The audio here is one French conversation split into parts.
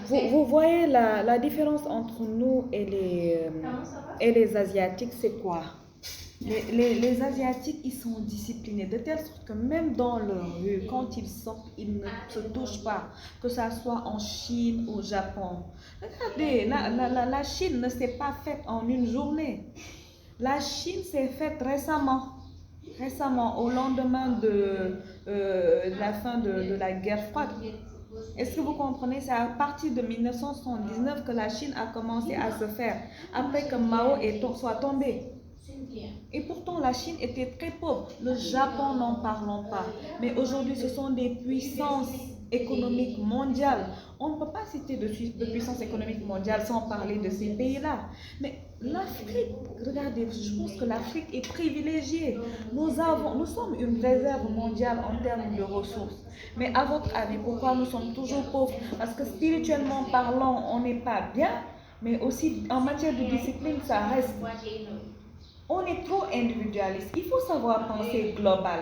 Vous voyez la différence entre nous et les Asiatiques, c'est quoi? Les Asiatiques, ils sont disciplinés de telle sorte que même dans leur rue, quand ils sortent, ils ne se touchent pas, que ça soit en Chine ou au Japon. Regardez, la Chine ne s'est pas faite en une journée. La Chine s'est faite récemment, au lendemain de la fin de la guerre froide. Est-ce que vous comprenez? C'est à partir de 1979 que la Chine a commencé à se faire, après que Mao soit tombé. Et pourtant, la Chine était très pauvre. Le Japon, n'en parlons pas. Mais aujourd'hui, ce sont des puissances économiques mondiales. On ne peut pas citer de puissance économique mondiale sans parler de ces pays-là. Mais l'Afrique, regardez, je pense que l'Afrique est privilégiée. Nous sommes une réserve mondiale en termes de ressources. Mais à votre avis, pourquoi nous sommes toujours pauvres? Parce que spirituellement parlant, on n'est pas bien, mais aussi en matière de discipline, ça reste. On est trop individualiste. Il faut savoir penser global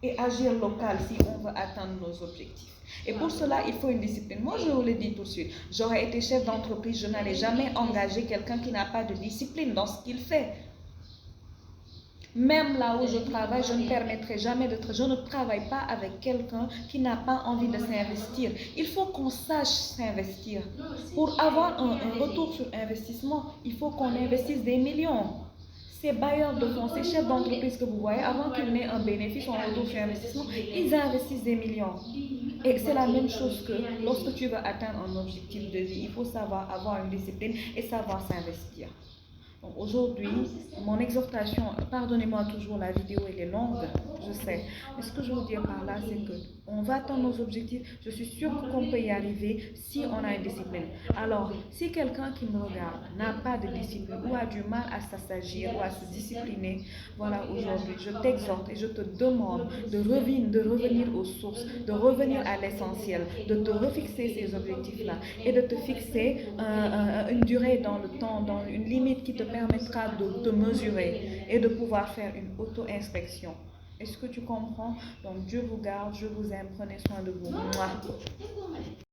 et agir local si on veut atteindre nos objectifs. Et pour cela, il faut une discipline. Moi, je vous le dis tout de suite, j'aurais été chef d'entreprise, je n'allais jamais engager quelqu'un qui n'a pas de discipline dans ce qu'il fait. Même là où je travaille, je ne permettrai jamais je ne travaille pas avec quelqu'un qui n'a pas envie de s'investir. Il faut qu'on sache s'investir. Pour avoir un retour sur investissement, il faut qu'on investisse des millions. Ces bailleurs de fonds, ces chefs d'entreprise que vous voyez, avant qu'ils n'aient un bénéfice ou un retour sur investissement, ils investissent des millions. Et c'est la même chose que lorsque tu veux atteindre un objectif de vie, il faut savoir avoir une discipline et savoir s'investir. Donc aujourd'hui, mon exhortation, pardonnez-moi toujours, la vidéo elle est longue, je sais. Mais ce que je veux dire par là, c'est que on va atteindre nos objectifs. Je suis sûre qu'on peut y arriver si on a une discipline. Alors, si quelqu'un qui me regarde n'a pas de discipline ou a du mal à s'assagir ou à se discipliner, voilà, aujourd'hui, je t'exhorte et je te demande de revenir aux sources, de revenir à l'essentiel, de te refixer ces objectifs-là et de te fixer une durée dans le temps, dans une limite qui te permettra de te mesurer et de pouvoir faire une auto-inspection. Est-ce que tu comprends? Donc Dieu vous garde, je vous aime, prenez soin de vous. Mouah.